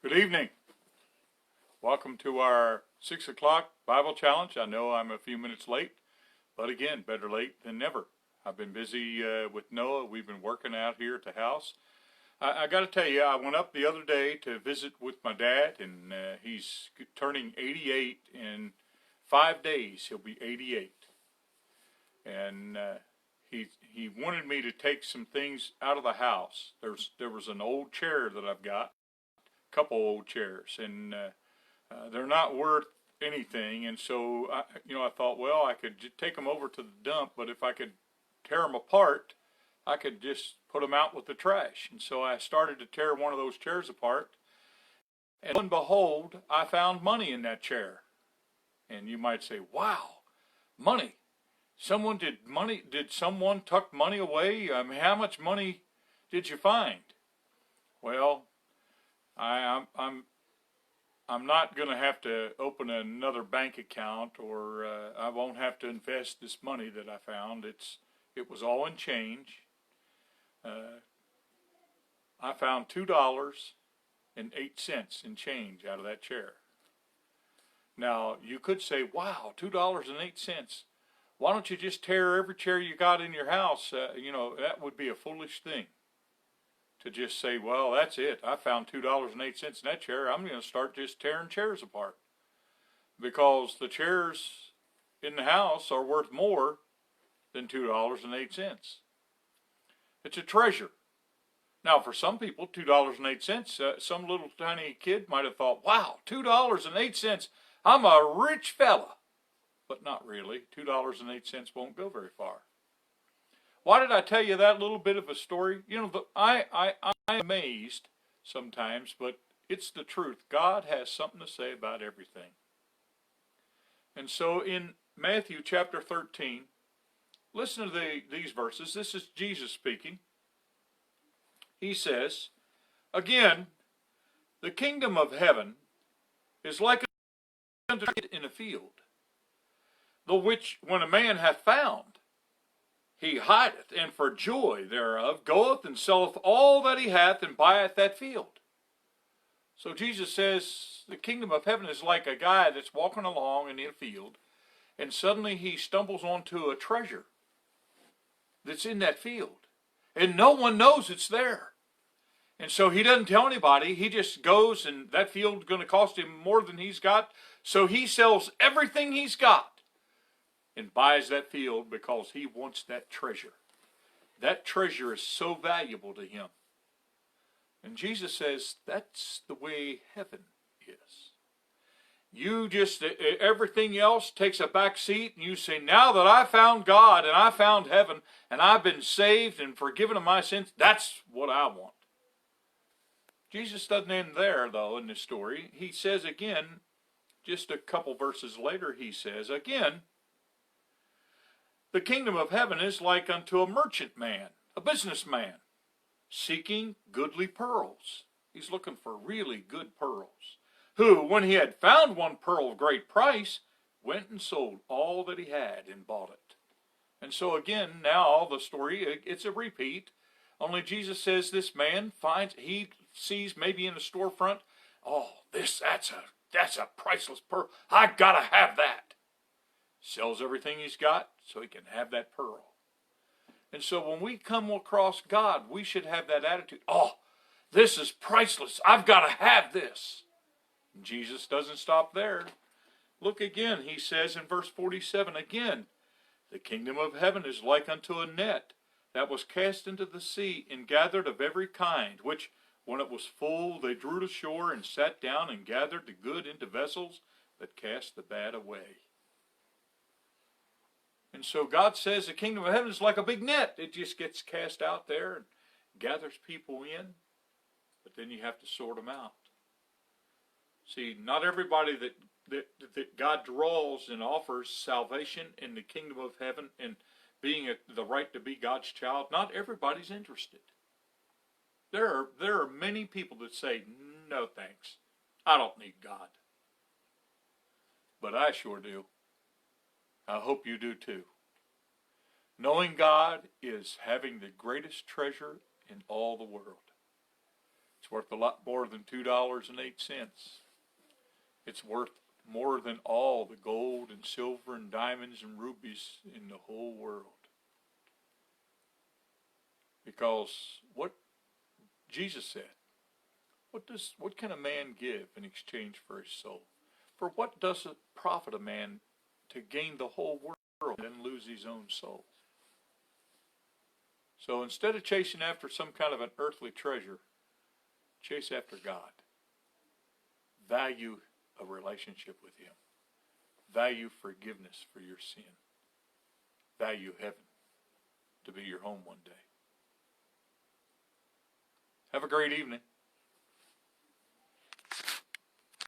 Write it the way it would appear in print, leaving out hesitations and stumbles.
Good evening. Welcome to our 6 o'clock Bible Challenge. I know I'm a few minutes late, but again, better late than never. I've been busy with Noah. We've been working out here at the house. I got to tell you, I went up the other day to visit with my dad, and he's turning 88 in 5 days. He'll be 88. And he wanted me to take some things out of the house. There was an old chair that I've got, a couple old chairs, and they're not worth anything. And so I thought, well, I could take them over to the dump, but if I could tear them apart, I could just put them out with the trash. And so I started to tear one of those chairs apart, and lo and behold, I found money in that chair. And you might say, wow, money. Did someone tuck money away? How much money did you find? Well, I'm not going to have to open another bank account, or I won't have to invest this money that I found. It was all in change. I found $2.08 in change out of that chair. Now, you could say, wow, $2.08. Why don't you just tear every chair you got in your house? That would be a foolish thing. To just say, well, that's it. I found $2.08 in that chair. I'm going to start just tearing chairs apart. Because the chairs in the house are worth more than $2.08. It's a treasure. Now, for some people, $2.08, some little tiny kid might have thought, wow, $2.08, I'm a rich fella. But not really. $2.08 won't go very far. Why did I tell you that little bit of a story? I'm amazed sometimes, but it's the truth. God has something to say about everything. And so in Matthew chapter 13, listen to these verses. This is Jesus speaking. He says, again, the kingdom of heaven is like a in a field, the which when a man hath found, he hideth, and for joy thereof goeth and selleth all that he hath, and buyeth that field. So Jesus says the kingdom of heaven is like a guy that's walking along in a field, and suddenly he stumbles onto a treasure that's in that field, and no one knows it's there. And so he doesn't tell anybody. He just goes, and that field's going to cost him more than he's got, so he sells everything he's got and buys that field because he wants that treasure. That treasure is so valuable to him. And Jesus says that's the way heaven is. Everything else takes a back seat, and you say, now that I found God and I found heaven and I've been saved and forgiven of my sins, that's what I want. Jesus doesn't end there, though, in this story. He says again, just a couple verses later, he says again, the kingdom of heaven is like unto a merchant man, a businessman, seeking goodly pearls. He's looking for really good pearls. Who, when he had found one pearl of great price, went and sold all that he had and bought it. And so again, now the story, it's a repeat. Only Jesus says this man he sees maybe in the storefront, oh, that's a priceless pearl. I gotta have that. Sells everything he's got so he can have that pearl. And so when we come across God, we should have that attitude. Oh, this is priceless. I've got to have this. And Jesus doesn't stop there. Look again, he says in verse 47 again, the kingdom of heaven is like unto a net that was cast into the sea and gathered of every kind, which when it was full they drew to shore and sat down and gathered the good into vessels, but cast the bad away. And so God says the kingdom of heaven is like a big net. It just gets cast out there and gathers people in, but then you have to sort them out. See, not everybody that God draws and offers salvation in the kingdom of heaven and being the right to be God's child, not everybody's interested. There are many people that say, no thanks, I don't need God. But I sure do. I hope you do too. Knowing God is having the greatest treasure in all the world. It's worth a lot more than $2.08. It's worth more than all the gold and silver and diamonds and rubies in the whole world. Because what Jesus said, what can a man give in exchange for his soul? For what does it profit a man to gain the whole world and lose his own soul? So instead of chasing after some kind of an earthly treasure, chase after God. Value a relationship with Him. Value forgiveness for your sin. Value heaven to be your home one day. Have a great evening.